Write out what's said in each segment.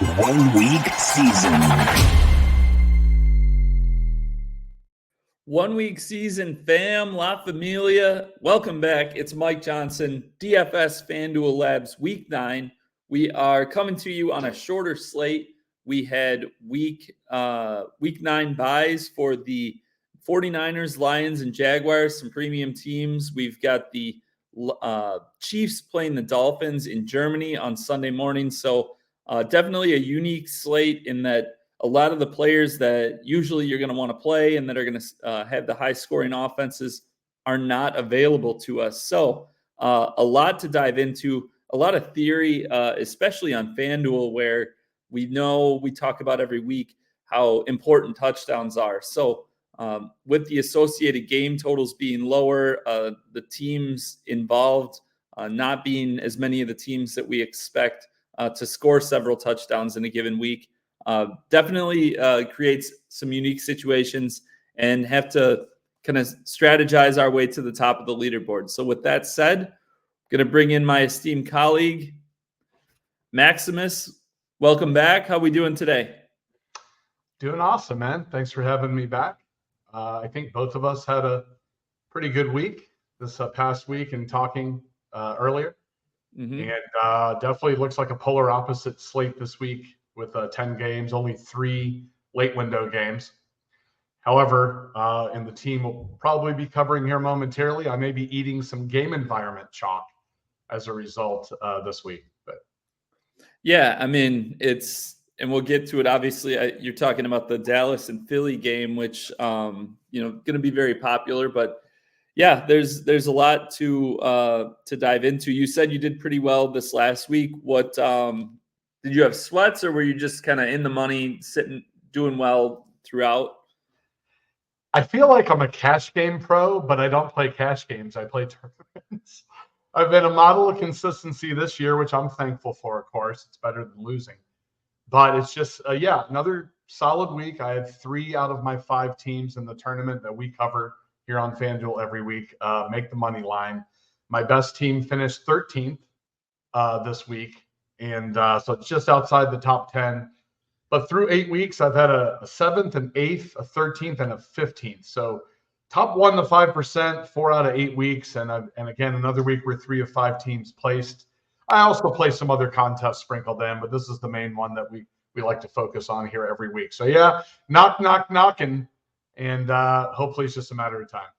1 week season. 1 week season, fam, La Familia. Welcome back. It's Mike Johnson, DFS Fanduel Labs, week 9. We are coming to you on a shorter slate. We had week 9 buys for the 49ers, Lions, and Jaguars, some premium teams. We've got the Chiefs playing the Dolphins in Germany on Sunday morning. So definitely a unique slate in that a lot of the players that usually you're going to want to play and that are going to have the high scoring offenses are not available to us. So a lot to dive into, a lot of theory, especially on FanDuel, where we know we talk about every week how important touchdowns are. So with the associated game totals being lower, the teams involved not being as many of the teams that we expect to score several touchdowns in a given week, definitely creates some unique situations and have to kind of strategize our way to the top of the leaderboard. So with that said, I'm going to bring in my esteemed colleague, Maximus. Welcome back. How are we doing today? Doing awesome, man. Thanks for having me back. I think both of us had a pretty good week this past week and talking earlier. Mm-hmm. And definitely looks like a polar opposite slate this week with 10 games, only 3 late window games. However, and the team will probably be covering here momentarily, I may be eating some game environment chalk as a result this week. But yeah, I mean, and we'll get to it. Obviously, you're talking about the Dallas and Philly game, which going to be very popular. But yeah, there's a lot to dive into. You said you did pretty well this last week. What did you have sweats, or were you just kind of in the money, sitting, doing well throughout? I feel like I'm a cash game pro, but I don't play cash games. I play tournaments. I've been a model of consistency this year, which I'm thankful for, of course. It's better than losing. But it's just, another solid week. I had 3 out of my 5 teams in the tournament that we cover here on FanDuel every week make the money line. My best team finished 13th this week. And so it's just outside the top 10. But through 8 weeks, I've had a 7th, an 8th, a 13th, and a 15th. So top 1 to 5%, 4 out of 8 weeks. And again, another week where 3 of 5 teams placed. I also play some other contests sprinkled in, but this is the main one that we like to focus on here every week. So yeah, knocking. And hopefully it's just a matter of time.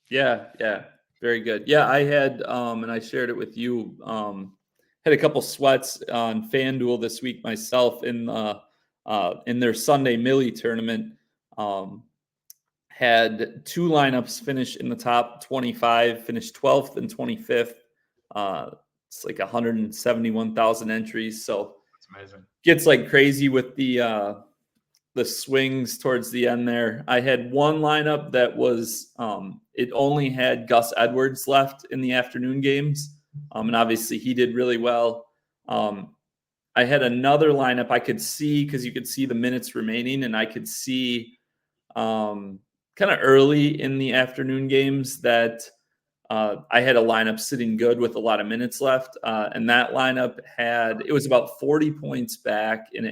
Yeah. Very good. Yeah, I had, and I shared it with you, had a couple sweats on FanDuel this week myself in their Sunday Millie tournament. Had 2 lineups finish in the top 25, finished 12th and 25th. It's like 171,000 entries. So that's amazing. Gets like crazy with the swings towards the end there. I had one lineup that was it only had Gus Edwards left in the afternoon games. And obviously he did really well. I had another lineup I could see because you could see the minutes remaining, and I could see kind of early in the afternoon games that I had a lineup sitting good with a lot of minutes left. And that lineup it was about 40 points back, and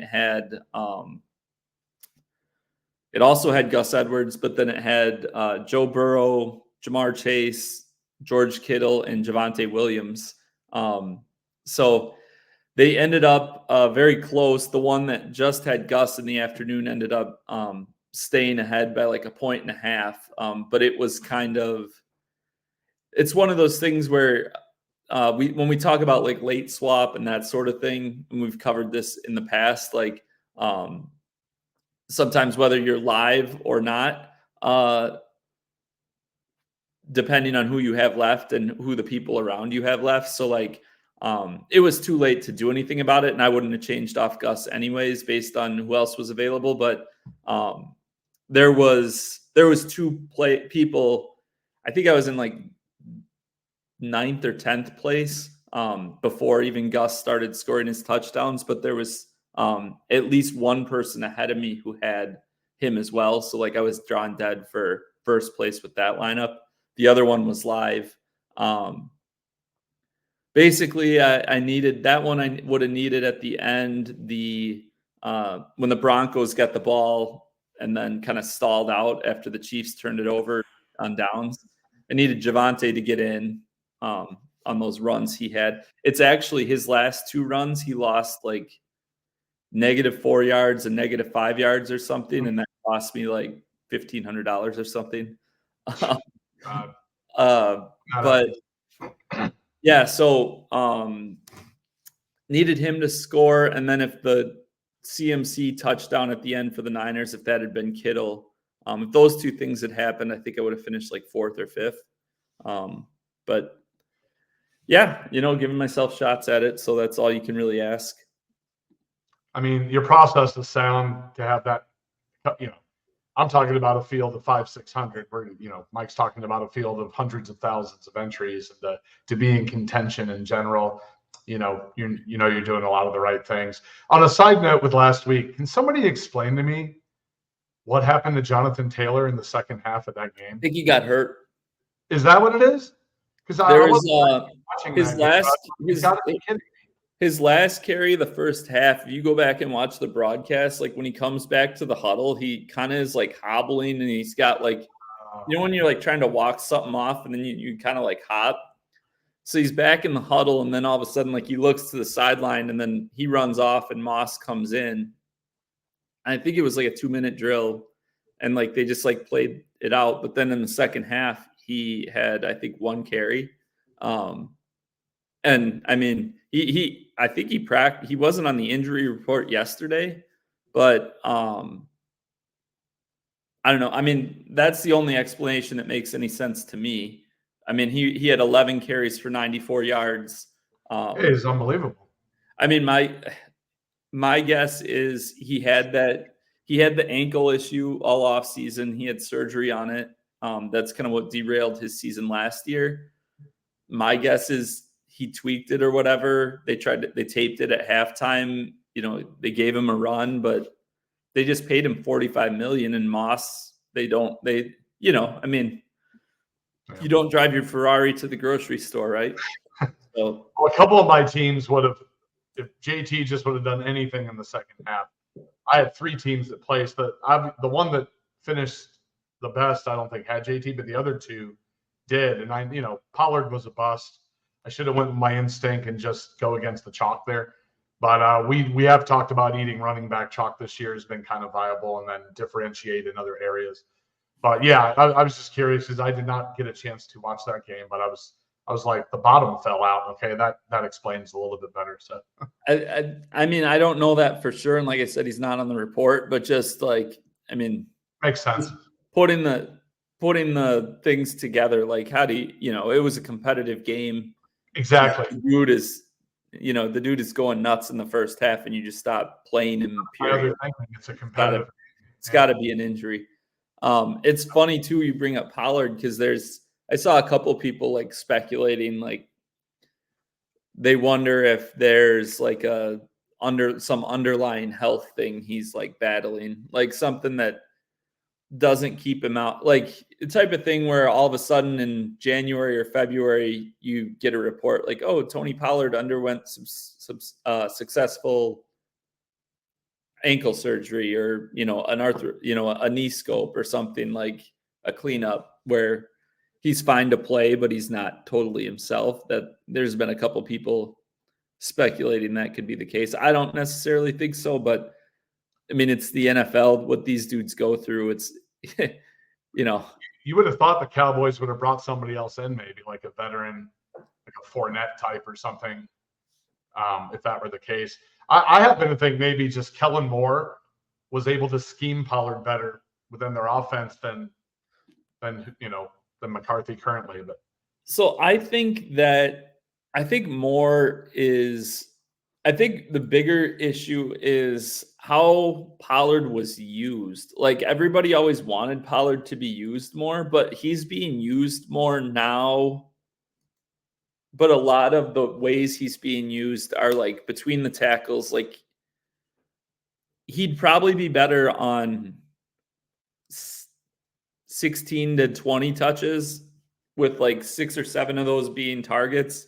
it also had Gus Edwards, but then it had Joe Burrow, Jamar Chase, George Kittle, and Javonte Williams. So they ended up very close. The one that just had Gus in the afternoon ended up staying ahead by like 1.5 points. But it was it's one of those things where when we talk about like late swap and that sort of thing, and we've covered this in the past, like sometimes whether you're live or not, depending on who you have left and who the people around you have left. So like it was too late to do anything about it, and I wouldn't have changed off Gus anyways based on who else was available. But there was 2 people. I think I was in like 9th or 10th place before even Gus started scoring his touchdowns, but there was at least one person ahead of me who had him as well. So like I was drawn dead for first place with that lineup. The other one was live. Basically, I needed that one. I would have needed at the end the when the Broncos got the ball and then kind of stalled out after the Chiefs turned it over on downs. I needed Javonte to get in on those runs he had. It's actually his last 2 runs. He lost like -4 yards and -5 yards or something. And that cost me like $1,500 or something. But yeah, so needed him to score. And then if the CMC touchdown at the end for the Niners, if that had been Kittle, if those 2 things had happened, I think I would have finished like 4th or 5th. But yeah, giving myself shots at it. So that's all you can really ask. I mean, your process is sound to have that, I'm talking about a field of 500-600 where, Mike's talking about a field of hundreds of thousands of entries, and to be in contention in general, you're doing a lot of the right things. On a side note with last week, can somebody explain to me what happened to Jonathan Taylor in the second half of that game? I think he got hurt. Is that what it is? Because I wasn't watching his last carry, the first half, if you go back and watch the broadcast, like when he comes back to the huddle, he kind of is like hobbling, and he's got like, when you're like trying to walk something off and then you kind of like hop. So he's back in the huddle, and then all of a sudden, like he looks to the sideline, and then he runs off, and Moss comes in. I think it was like a 2-minute drill, and like they just like played it out. But then in the second half, he had, I think, 1 carry. And I mean, I think he wasn't on the injury report yesterday, but I don't know. I mean, that's the only explanation that makes any sense to me. I mean, he had 11 carries for 94 yards. It is unbelievable. I mean, my guess is he had the ankle issue all off season. He had surgery on it. That's kind of what derailed his season last year. My guess is he tweaked it or whatever. They taped it at halftime. They gave him a run, but they just paid him $45 million. And Moss, I mean, you don't drive your Ferrari to the grocery store, right? So a couple of my teams would have, if JT just would have done anything in the second half. I had 3 teams that placed, but the one that finished the best, I don't think had JT, but the other 2 did. And Pollard was a bust. I should have went with my instinct and just go against the chalk there. But we have talked about eating running back chalk this year has been kind of viable, and then differentiate in other areas. But yeah, I was just curious because I did not get a chance to watch that game, but I was like, the bottom fell out. Okay, that explains a little bit better. So I mean, I don't know that for sure, and like I said, he's not on the report, but just like, I mean, makes sense. Putting the things together, like how do you, it was a competitive game. Exactly. The dude is going nuts in the first half, and you just stop playing him. Period. It's a competitive. It's got to be an injury. It's funny too. You bring up Pollard because I saw a couple people like speculating, like they wonder if there's like some underlying health thing he's like battling, like something that doesn't keep him out, like the type of thing where all of a sudden in January or February you get a report like, oh, Tony Pollard underwent some successful ankle surgery, or a knee scope or something, like a cleanup where he's fine to play but he's not totally himself. That there's been a couple people speculating that could be the case. I don't necessarily think so, but I mean, it's the NFL, what these dudes go through. It's you would have thought the Cowboys would have brought somebody else in, maybe like a veteran, like a Fournette type or something, if that were the case. I happen to think maybe just Kellen Moore was able to scheme Pollard better within their offense than McCarthy currently. But so I think the bigger issue is how Pollard was used. Like everybody always wanted Pollard to be used more, but he's being used more now. But a lot of the ways he's being used are like between the tackles. Like he'd probably be better on 16 to 20 touches, with like 6 or 7 of those being targets,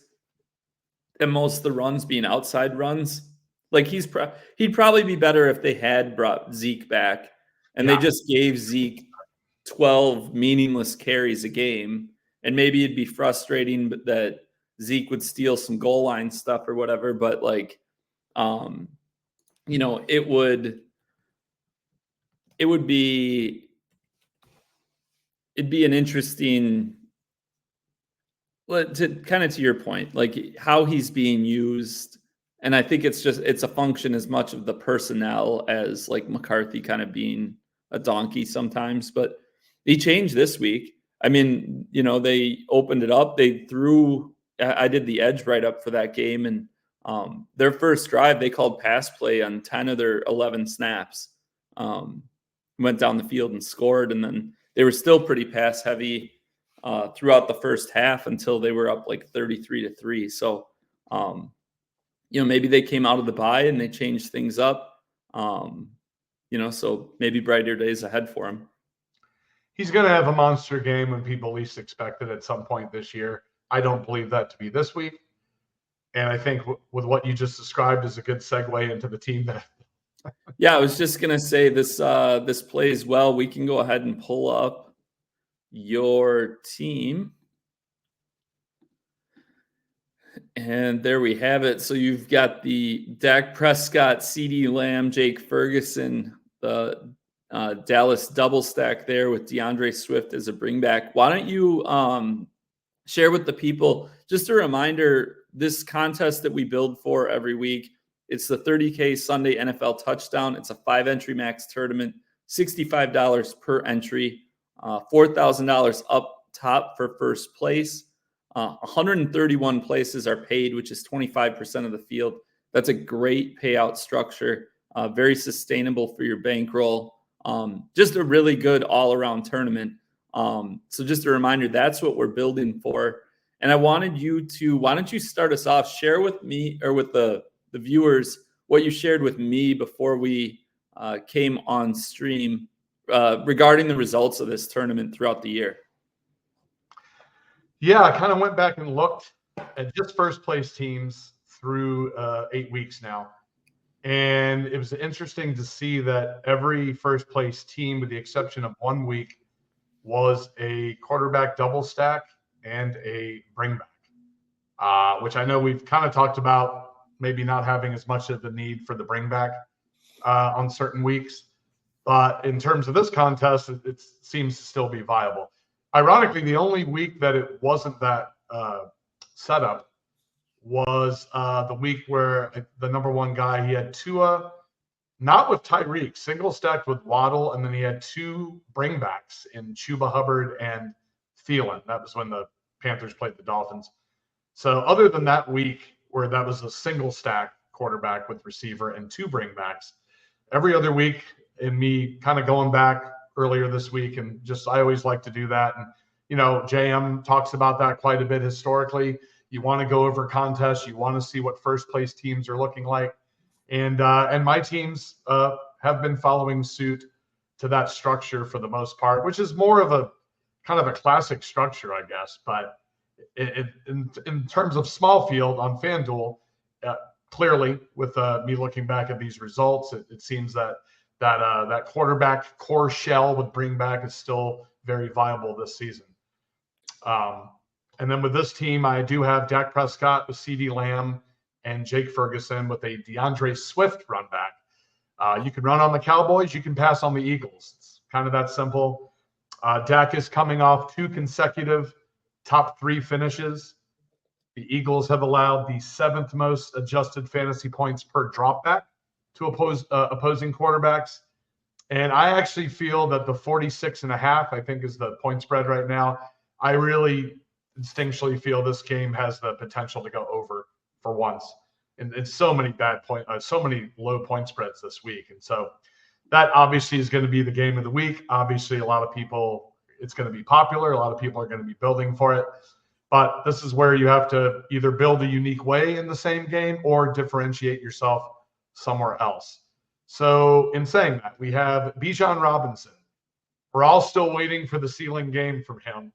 and most of the runs being outside runs. Like he'd probably be better if they had brought Zeke back and they just gave Zeke 12 meaningless carries a game, and maybe it'd be frustrating that Zeke would steal some goal line stuff or whatever, but like it would be it'd be an interesting, to your point, like how he's being used. And I think it's a function as much of the personnel as like McCarthy kind of being a donkey sometimes. But he changed this week. I mean, they opened it up. I did the edge right up for that game. And their first drive, they called pass play on 10 of their 11 snaps. Went down the field and scored. And then they were still pretty pass heavy throughout the first half until they were up like 33-3. So, maybe they came out of the bye and they changed things up. So maybe brighter days ahead for him. He's going to have a monster game when people least expect it at some point this year. I don't believe that to be this week. And I think with what you just described is a good segue into the team that. Yeah, I was just going to say this plays well. We can go ahead and pull up your team. And there we have it. So you've got the Dak Prescott, CeeDee Lamb, Jake Ferguson, the Dallas double stack there with DeAndre Swift as a bringback. Why don't you share with the people, just a reminder, this contest that we build for every week, it's the 30K Sunday NFL Touchdown. It's a 5-entry max tournament, $65 per entry, $4,000 up top for first place. 131 places are paid, which is 25% of the field. That's a great payout structure, very sustainable for your bankroll. Just a really good all-around tournament. So just a reminder, that's what we're building for. And I wanted you to, why don't you start us off, share with me or with the viewers what you shared with me before we came on stream regarding the results of this tournament throughout the year. Yeah, I kind of went back and looked at just first place teams through 8 weeks now. And it was interesting to see that every first place team, with the exception of 1 week, was a quarterback double stack and a bringback, which I know we've kind of talked about maybe not having as much of the need for the bringback on certain weeks. But in terms of this contest, it seems to still be viable. Ironically, the only week that it wasn't that setup was the week where the number one guy, he had Tua, not with Tyreek, single stacked with Waddle, and then he had 2 bringbacks in Chuba Hubbard and Thielen. That was when the Panthers played the Dolphins. So other than that week where that was a single stack quarterback with receiver and 2 bringbacks, every other week, in me kind of going back earlier this week, and just I always like to do that. And JM talks about that quite a bit historically. You want to go over contests, you want to see what first place teams are looking like, and my teams have been following suit to that structure for the most part, which is more of a kind of a classic structure, I guess. But in terms of small field on FanDuel, clearly with me looking back at these results, it seems that quarterback core shell with bringback is still very viable this season. And then with this team, I do have Dak Prescott with CeeDee Lamb and Jake Ferguson with a DeAndre Swift run back. You can run on the Cowboys, you can pass on the Eagles. It's kind of that simple. Dak is coming off 2 consecutive top 3 finishes. The Eagles have allowed the 7th most adjusted fantasy points per dropback to opposing quarterbacks. And I actually feel that the 46.5, I think, is the point spread right now. I really instinctually feel this game has the potential to go over for once. And it's so many so many low point spreads this week. And so that obviously is going to be the game of the week. Obviously, a lot of people, it's going to be popular. A lot of people are going to be building for it. But this is where you have to either build a unique way in the same game or differentiate yourself somewhere else. So in saying that, we have Bijan Robinson. We're all still waiting for the ceiling game from him.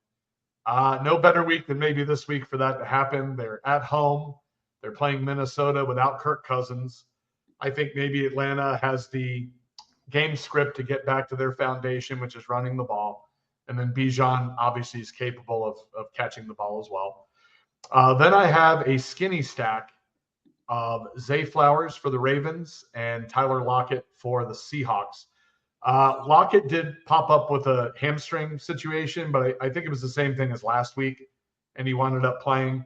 No better week than maybe this week for that to happen. They're at home. They're playing Minnesota without Kirk Cousins. I think maybe Atlanta has the game script to get back to their foundation, which is running the ball. And then Bijan obviously is capable of catching the ball as well. Then I have a skinny stack of Zay Flowers for the Ravens and Tyler Lockett for the Seahawks. Lockett did pop up with a hamstring situation, but I think it was the same thing as last week, and he wound up playing.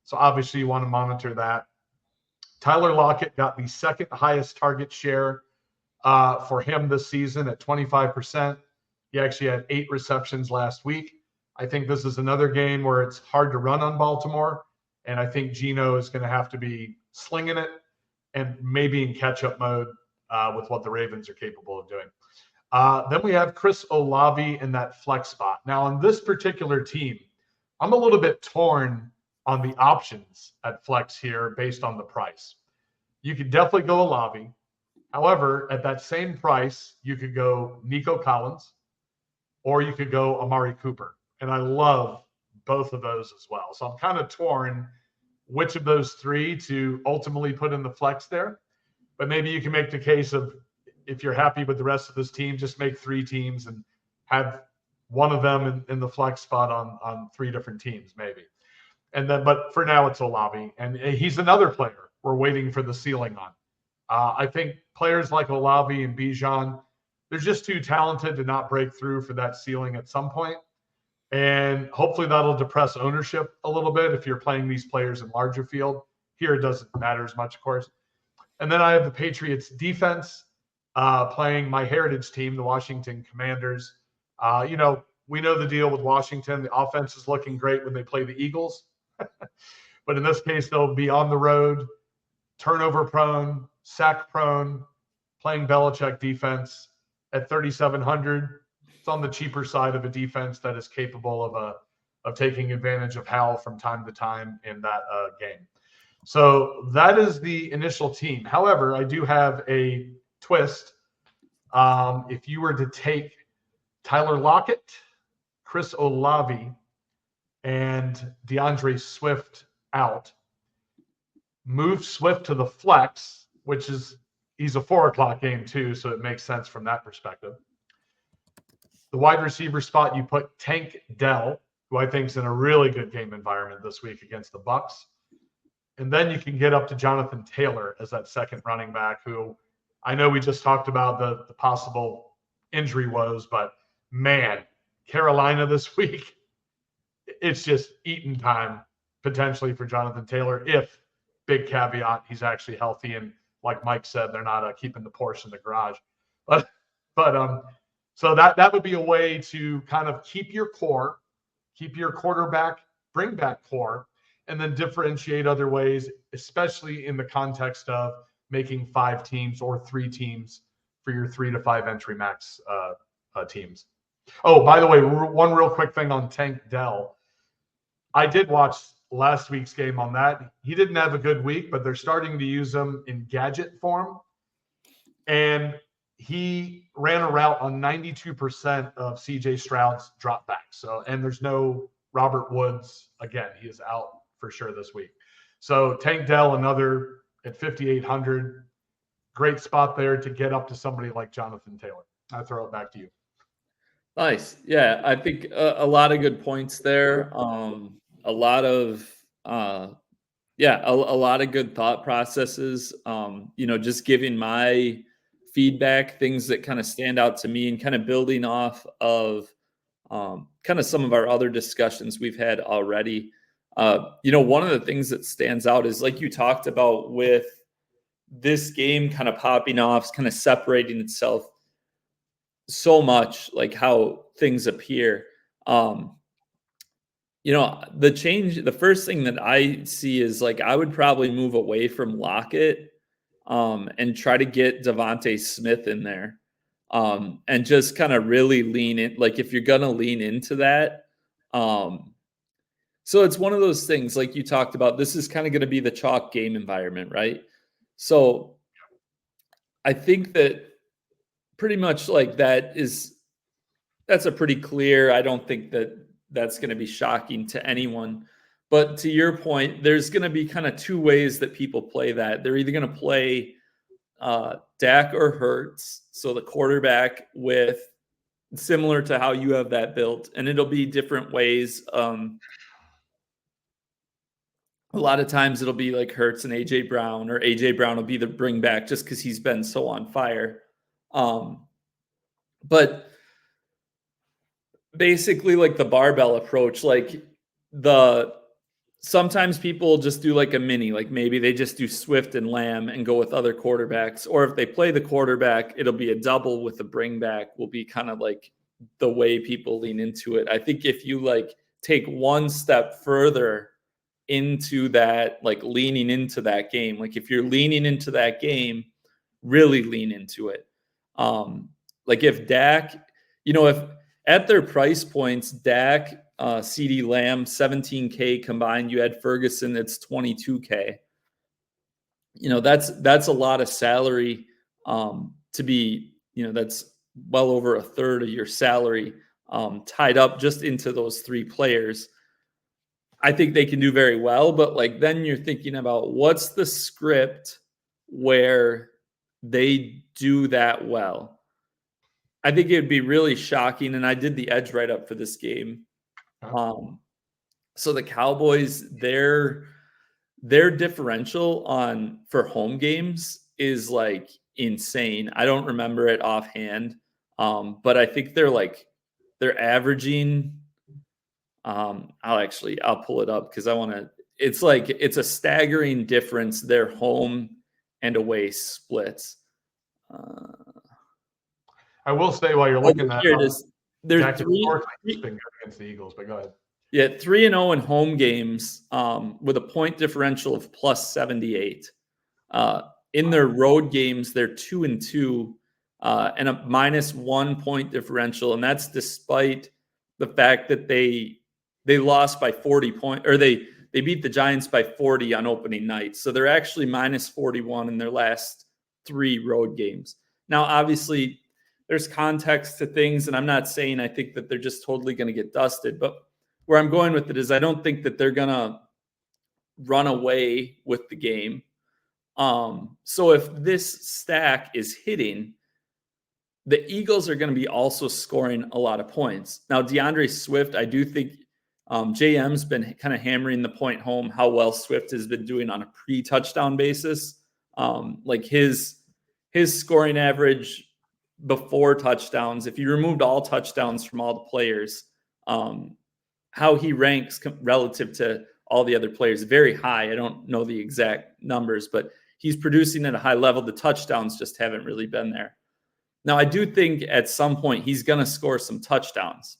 So obviously you want to monitor that. Tyler Lockett got the second highest target share for him this season at 25%. He actually had 8 receptions last week. I think this is another game where it's hard to run on Baltimore, and I think Geno is going to have to be slinging it and maybe in catch-up mode with what the Ravens are capable of doing. Then we have Chris Olave in that flex spot. Now, on this particular team, I'm a little bit torn on the options at flex here based on the price. You could definitely go Olave. However, at that same price, you could go Nico Collins or you could go Amari Cooper. And I love both of those as well. So I'm kind of torn which of those 3 to ultimately put in the flex there. But maybe you can make the case of, if you're happy with the rest of this team, just make 3 teams and have one of them in the flex spot on 3 different teams, maybe. And then, but for now, it's Olave. And he's another player we're waiting for the ceiling on. I think players like Olave and Bijan, they're just too talented to not break through for that ceiling at some point. And hopefully that'll depress ownership a little bit if you're playing these players in larger field. Here, it doesn't matter as much, of course. And then I have the Patriots defense playing my heritage team, the Washington Commanders. We know the deal with Washington. The offense is looking great when they play the Eagles. But in this case, they'll be on the road, turnover prone, sack prone, playing Belichick defense at 3,700. It's on the cheaper side of a defense that is capable of taking advantage of Howell from time to time in that game. So that is the initial team. However, I do have a twist. If you were to take Tyler Lockett, Chris Olave, and DeAndre Swift out, move Swift to the flex, which is, he's a 4:00 game too, so it makes sense from that perspective. The wide receiver spot, you put Tank Dell, who I think is in a really good game environment this week against the Bucs. And then you can get up to Jonathan Taylor as that second running back, who I know we just talked about the possible injury woes, but man, Carolina this week, it's just eating time potentially for Jonathan Taylor if, big caveat, he's actually healthy. And like Mike said, they're not keeping the Porsche in the garage. So that would be a way to kind of keep your core, keep your quarterback, bring back core, and then differentiate other ways, especially in the context of making 5 teams or 3 teams for your 3 to 5 entry max teams. Oh, by the way, one real quick thing on Tank Dell. I did watch last week's game on that. He didn't have a good week, but they're starting to use him in gadget form. And he ran a route on 92% of CJ Stroud's dropbacks. So, and there's no Robert Woods. Again, he is out for sure this week. So Tank Dell, another at 5,800. Great spot there to get up to somebody like Jonathan Taylor. I'll throw it back to you. Nice. Yeah, I think a lot of good points there. A lot of good thought processes. Just giving my feedback, things that kind of stand out to me, and kind of building off of kind of some of our other discussions we've had already. One of the things that stands out is, like you talked about, with this game kind of popping off, kind of separating itself so much, like how things appear. The first thing that I see is, like, I would probably move away from Lockett and try to get Devontae Smith in there and just kind of really lean in. Like, if you're going to lean into that. So it's one of those things, like you talked about, this is kind of going to be the chalk game environment, right? So I think that pretty much like that's a pretty clear, I don't think that's going to be shocking to anyone. But to your point, there's going to be kind of 2 ways that people play that. They're either going to play Dak or Hurts. So the quarterback with similar to how you have that built, and it'll be different ways. A lot of times it'll be like Hurts and AJ Brown, or AJ Brown will be the bring back just because he's been so on fire. But basically like the barbell approach, like sometimes people just do like a mini, like maybe they just do Swift and Lamb and go with other quarterbacks. Or if they play the quarterback, it'll be a double with the bring back will be kind of like the way people lean into it. I think if you like take one step further into that, like leaning into that game, like if you're leaning into that game, really lean into it. Like if Dak, if at their price points, Dak, CD Lamb, 17K combined, you had Ferguson, it's 22K. That's a lot of salary to be, that's well over a third of your salary tied up just into those three players. I think they can do very well, but like then you're thinking about what's the script where they do that well. I think it would be really shocking, and I did the edge write up for this game. So the Cowboys, their differential for home games is like insane. I don't remember it offhand, but I think they're averaging. I'll pull it up because I want to. It's a staggering difference. Their home and away splits. I will say while you're looking at here it is. There's three against the Eagles, but go ahead. Yeah, 3-0 in home games with a point differential of plus 78. In their road games, they're 2-2 and a -1 point differential, and that's despite the fact that they lost by 40 points, or they beat the Giants by 40 on opening night. So they're actually -41 in their last 3 road games. Now, obviously, there's context to things, and I'm not saying I think that they're just totally going to get dusted, but where I'm going with it is I don't think that they're going to run away with the game. So if this stack is hitting, the Eagles are going to be also scoring a lot of points. Now, DeAndre Swift, I do think JM's been kind of hammering the point home how well Swift has been doing on a pre-touchdown basis. Like his scoring average before touchdowns, if you removed all touchdowns from all the players, how he ranks relative to all the other players, very high. I don't know the exact numbers, but he's producing at a high level. The touchdowns just haven't really been there. Now, I do think at some point he's going to score some touchdowns.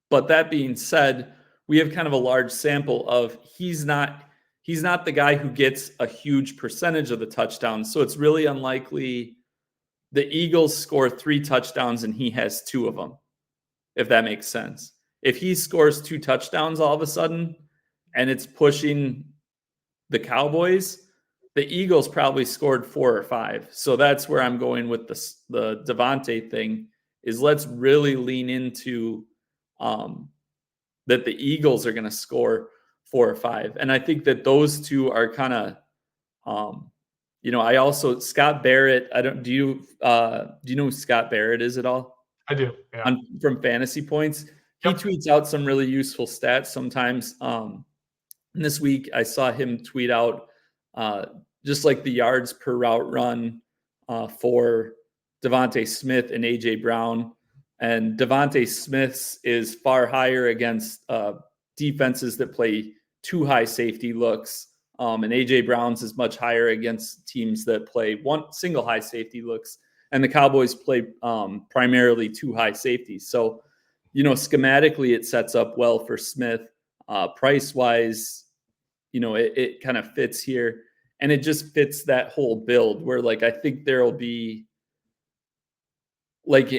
But that being said, we have kind of a large sample of he's not the guy who gets a huge percentage of the touchdowns. So it's really unlikely the Eagles score 3 touchdowns and he has 2 of them, if that makes sense. If he scores 2 touchdowns all of a sudden and it's pushing the Cowboys, the Eagles probably scored 4 or 5. So that's where I'm going with the Devontae thing, is let's really lean into that the Eagles are going to score 4 or 5. And I think that those two are kind of, I also, Scott Barrett, do you know who Scott Barrett is at all? I do. Yeah. From Fantasy Points. He tweets out some really useful stats sometimes. And this week I saw him tweet out just like the yards per route run for Devontae Smith and AJ Brown. And Devontae Smith's is far higher against defenses that play 2 high safety looks. And AJ Brown's is much higher against teams that play 1 single high safety looks. And the Cowboys play primarily 2 high safeties. So, schematically it sets up well for Smith. Price-wise, it kind of fits here. And it just fits that whole build where, like, I think there'll be, like,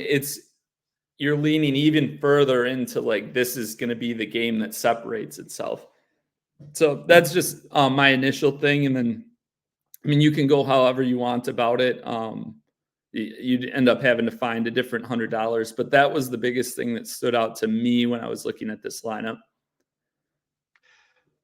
you're leaning even further into, like, this is going to be the game that separates itself. So that's just my initial thing. And then, you can go however you want about it. You'd end up having to find a different $100, but that was the biggest thing that stood out to me when I was looking at this lineup.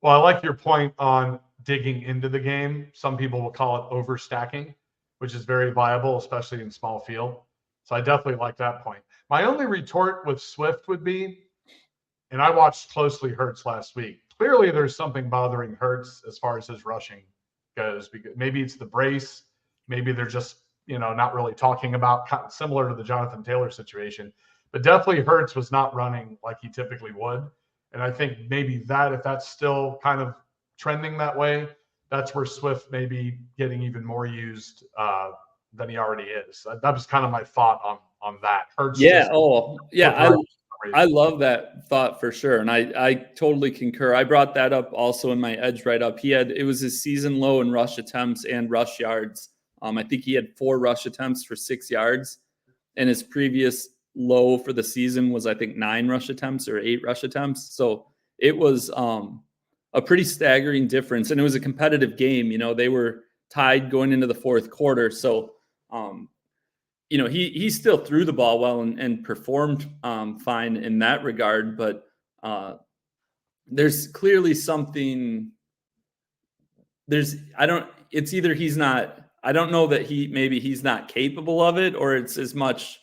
Well, I like your point on digging into the game. Some people will call it overstacking, which is very viable, especially in small field. So I definitely like that point. My only retort with Swift would be, and I watched closely Hurts last week. Clearly, there's something bothering Hurts as far as his rushing goes. Because maybe it's the brace. Maybe they're just, not really talking about, similar to the Jonathan Taylor situation. But definitely Hurts was not running like he typically would. And I think maybe that, if that's still kind of trending that way, that's where Swift may be getting even more used than he already is. That was kind of my thought on that. Hurts. Yeah. I love that thought for sure. And I totally concur. I brought that up also in my edge write-up. It was his season low in rush attempts and rush yards. I think he had 4 rush attempts for 6 yards. And his previous low for the season was, I think, 9 rush attempts or 8 rush attempts. So it was a pretty staggering difference. And it was a competitive game. They were tied going into the fourth quarter. So, he still threw the ball well and performed fine in that regard. But there's clearly something. It's either he's not. I don't know that he's not capable of it, or it's as much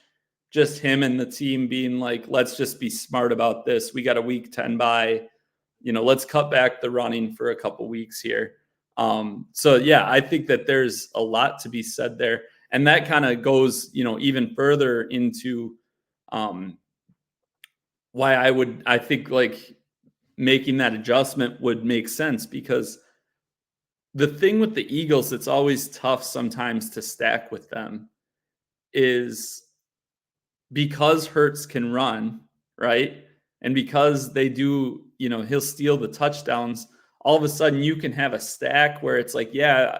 just him and the team being like, let's just be smart about this. We got a week 10 bye. Let's cut back the running for a couple weeks here. So yeah, I think that there's a lot to be said there. And that kind of goes, even further into why I think like making that adjustment would make sense, because the thing with the Eagles that's always tough sometimes to stack with them is because Hurts can run, right? And because they do, he'll steal the touchdowns, all of a sudden you can have a stack where it's like, yeah,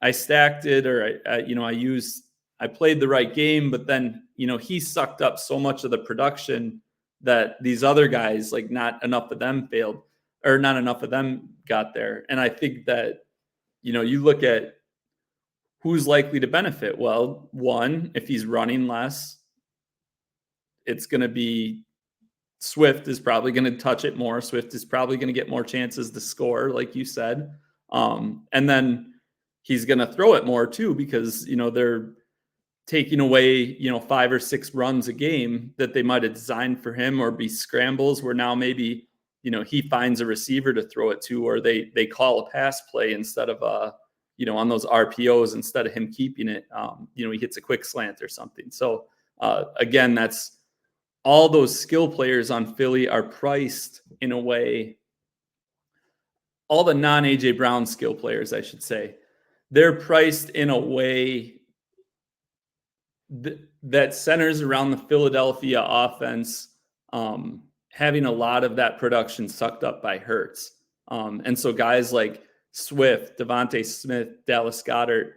I stacked it, or I played the right game, but then, he sucked up so much of the production that these other guys, like not enough of them failed, or not enough of them got there. And I think that, you look at who's likely to benefit. Well, one, if he's running less, it's going to be Swift is probably going to touch it more. Swift is probably going to get more chances to score, like you said. And then he's going to throw it more too, because, they're taking away, 5 or 6 runs a game that they might have designed for him, or be scrambles where now maybe, he finds a receiver to throw it to, or they call a pass play instead of, on those RPOs, instead of him keeping it, he hits a quick slant or something. So again, that's all those skill players on Philly are priced in a way. All the non-AJ Brown skill players, I should say, they're priced in a way that centers around the Philadelphia offense having a lot of that production sucked up by Hurts. And so guys like Swift, Devontae Smith, Dallas Goedert,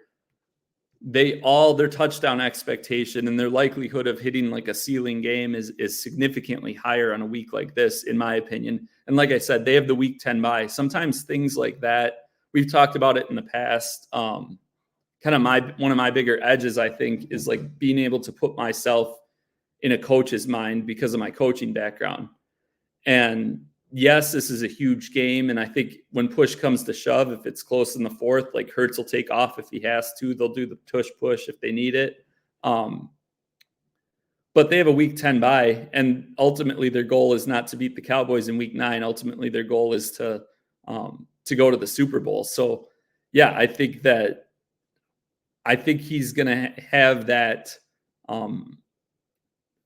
their touchdown expectation and their likelihood of hitting like a ceiling game is significantly higher on a week like this, in my opinion. And like I said, they have the week 10 bye. Sometimes things like that, we've talked about it in the past. Kind of one of my bigger edges, I think, is like being able to put myself in a coach's mind because of my coaching background. And yes, this is a huge game. And I think when push comes to shove, if it's close in the fourth, like Hurts will take off if he has to. They'll do the tush push if they need it. But they have a week 10 bye. And ultimately, their goal is not to beat the Cowboys in week 9. Ultimately, their goal is to go to the Super Bowl. So, yeah, I think he's going to have that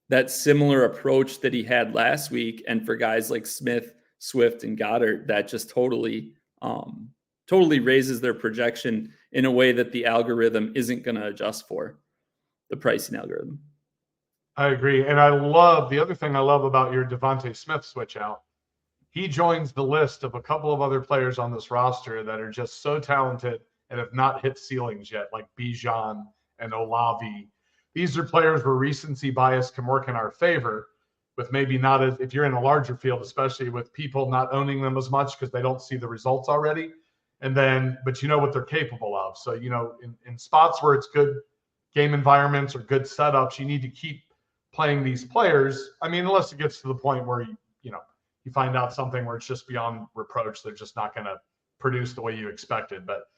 that similar approach that he had last week. And for guys like Smith, Swift, and Goddard, that just totally raises their projection in a way that the algorithm isn't going to adjust for, the pricing algorithm. I agree. And the other thing I love about your Devontae Smith switch out, he joins the list of a couple of other players on this roster that are just so talented and have not hit ceilings yet, like Bijan and Olave. These are players where recency bias can work in our favor, with maybe not as, if you're in a larger field, especially with people not owning them as much because they don't see the results already. But you know what they're capable of. So, in spots where it's good game environments or good setups, you need to keep playing these players. I mean, unless it gets to the point where you find out something where it's just beyond reproach, they're just not going to produce the way you expected. But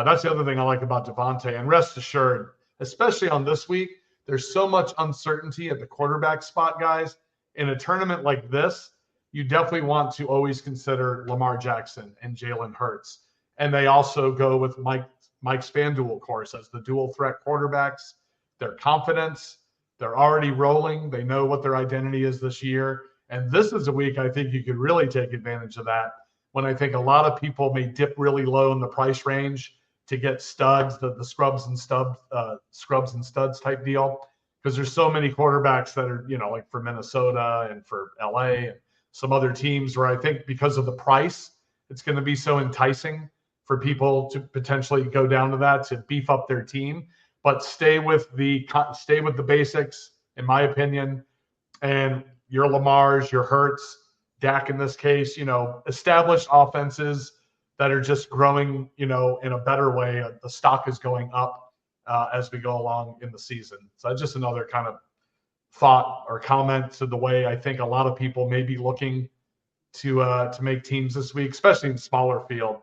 that's the other thing I like about Devontae. And rest assured, especially on this week, there's so much uncertainty at the quarterback spot, guys. In a tournament like this, you definitely want to always consider Lamar Jackson and Jalen Hurts. And they also go with Mike's Fanduel course as the dual threat quarterbacks. Their confidence, they're already rolling. They know what their identity is this year. And this is a week I think you could really take advantage of that, when I think a lot of people may dip really low in the price range to get studs, the scrubs and studs type deal, because there's so many quarterbacks that are, like for Minnesota and for LA and some other teams, where I think because of the price, it's going to be so enticing for people to potentially go down to that to beef up their team. But stay with the basics, in my opinion. And your Lamars, your Hurts, Dak in this case, established offenses that are just growing, in a better way. The stock is going up as we go along in the season. So that's just another kind of thought or comment to the way I think a lot of people may be looking to make teams this week, especially in smaller field.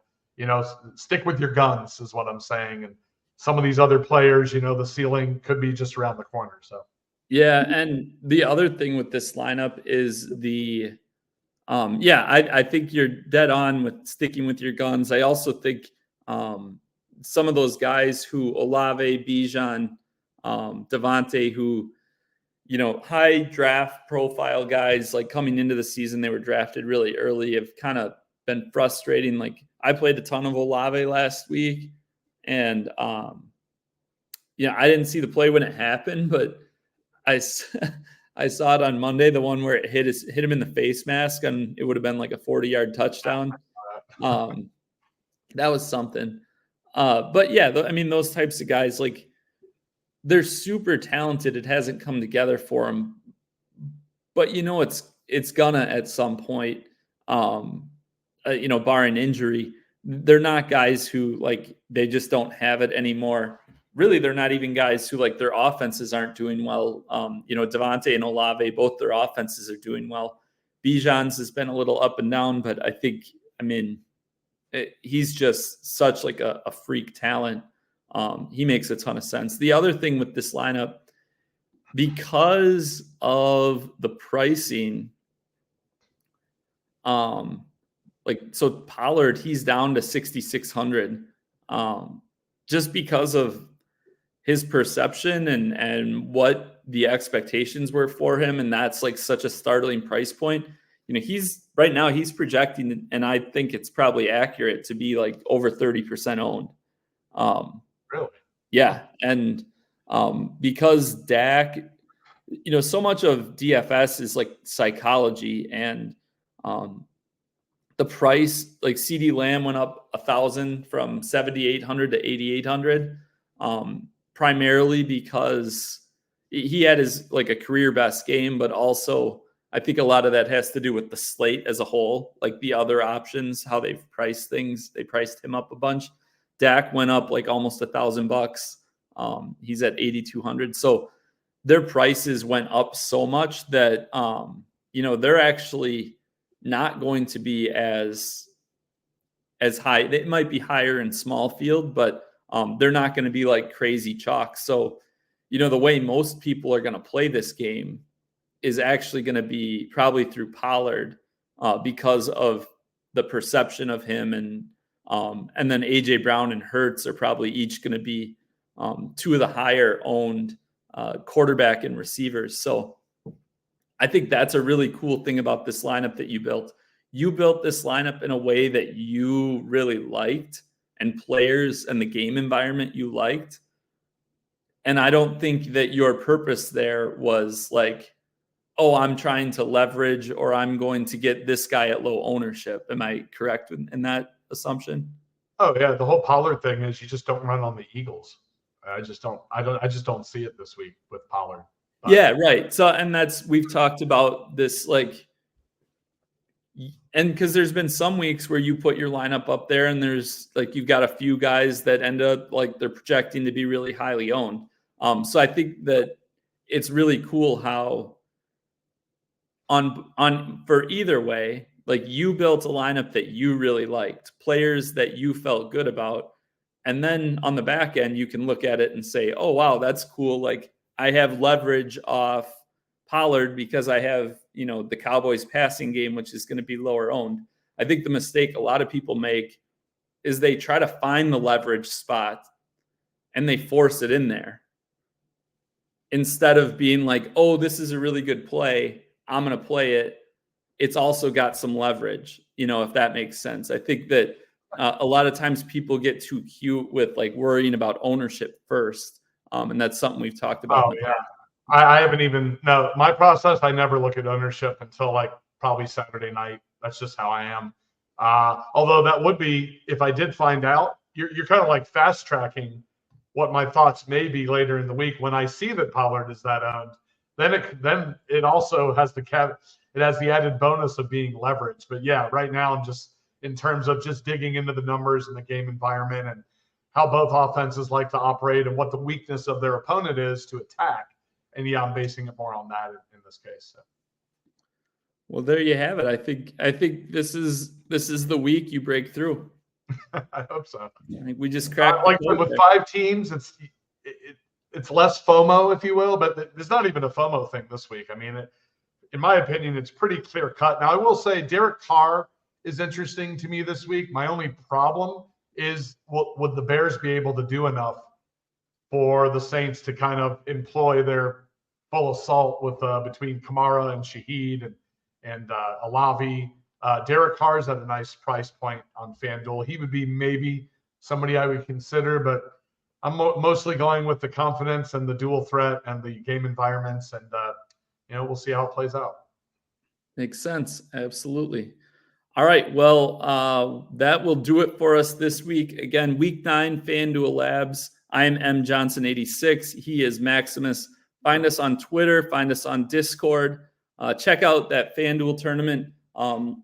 Stick with your guns is what I'm saying. And some of these other players, the ceiling could be just around the corner. So yeah, and the other thing with this lineup is I think you're dead on with sticking with your guns. I also think some of those guys who Olave, Bijan, Devontae, who, high draft profile guys, like coming into the season, they were drafted really early, have kind of been frustrating. Like I played a ton of Olave last week, and I didn't see the play when it happened, but I saw it on Monday, the one where it hit him in the face mask, and it would have been like a 40-yard touchdown. That was something. But yeah, those types of guys, like, they're super talented. It hasn't come together for them, but it's gonna at some point. Barring injury, they're not guys who, like, they just don't have it anymore. Really, they're not even guys who, like, their offenses aren't doing well. Devontae and Olave, both their offenses are doing well. Bijan's has been a little up and down, but I think, he's just such like a freak talent. He makes a ton of sense. The other thing with this lineup, because of the pricing, so Pollard, he's down to 6,600, just because of his perception and what the expectations were for him. And that's like such a startling price point. He's projecting, and I think it's probably accurate, to be like over 30% owned. Really? Yeah. And because Dak, so much of DFS is like psychology, and the price, like CD Lamb went up 1,000 from 7,800 to 8,800, primarily because he had his like a career best game, but also I think a lot of that has to do with the slate as a whole, like the other options, how they've priced things. They priced him up a bunch. Dak went up like almost $1,000. He's at 8,200. So their prices went up so much that, they're actually not going to be as high. They might be higher in small field, but they're not going to be like crazy chalk. So, the way most people are going to play this game is actually going to be probably through Pollard, because of the perception of him, and then AJ Brown and Hurts are probably each going to be two of the higher owned quarterback and receivers. So I think that's a really cool thing about this lineup that you built. You built this lineup in a way that you really liked, and players and the game environment you liked. And I don't think that your purpose there was like, oh, I'm trying to leverage, or I'm going to get this guy at low ownership. Am I correct in that assumption? Oh yeah, the whole Pollard thing is you just don't run on the Eagles. I just don't see it this week with Pollard. But yeah, right. So, and we've talked about this, like, and because there's been some weeks where you put your lineup up there, and there's like, you've got a few guys that end up like they're projecting to be really highly owned. So I think that it's really cool how on for either way, Like you built a lineup that you really liked, players that you felt good about. And then on the back end, you can look at it and say, oh, wow, that's cool. Like I have leverage off Pollard because I have, the Cowboys passing game, which is going to be lower owned. I think the mistake a lot of people make is they try to find the leverage spot and they force it in there instead of being like, oh, this is a really good play, I'm going to play it. It's also got some leverage, if that makes sense. I think that a lot of times people get too cute with like worrying about ownership first. And that's something we've talked about. Oh, yeah. I haven't even, no, my process, I never look at ownership until like probably Saturday night. That's just how I am. Although that would be, if I did find out, you're kind of like fast tracking what my thoughts may be later in the week when I see that Pollard is that owned. Then it also has it has the added bonus of being leveraged. But yeah, right now I'm just in terms of just digging into the numbers and the game environment and how both offenses like to operate and what the weakness of their opponent is to attack. And yeah, I'm basing it more on that in this case. So. Well, there you have it. I think this is the week you break through. I hope so. I think we just cracked. Like with 5 teams, it's less FOMO, if you will, but there's not even a FOMO thing this week. I mean, in my opinion, it's pretty clear cut. Now, I will say Derek Carr is interesting to me this week. My only problem is, would the Bears be able to do enough for the Saints to kind of employ their full assault with between Kamara and Shaheed and Alavi? Derek Carr's at a nice price point on Fanduel. He would be maybe somebody I would consider, but I'm mostly going with the confidence and the dual threat and the game environments, and we'll see how it plays out. Makes sense. Absolutely. All right. Well, that will do it for us this week. Again, week 9, FanDuel Labs. I am M Johnson 86. He is Maximus. Find us on Twitter. Find us on Discord. Check out that FanDuel tournament.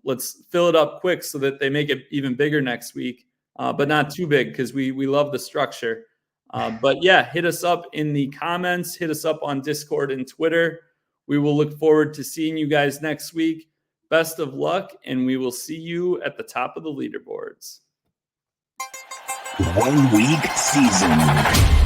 Let's fill it up quick so that they make it even bigger next week, but not too big because we love the structure. But yeah, hit us up in the comments. Hit us up on Discord and Twitter. We will look forward to seeing you guys next week. Best of luck, and we will see you at the top of the leaderboards. 1 week season.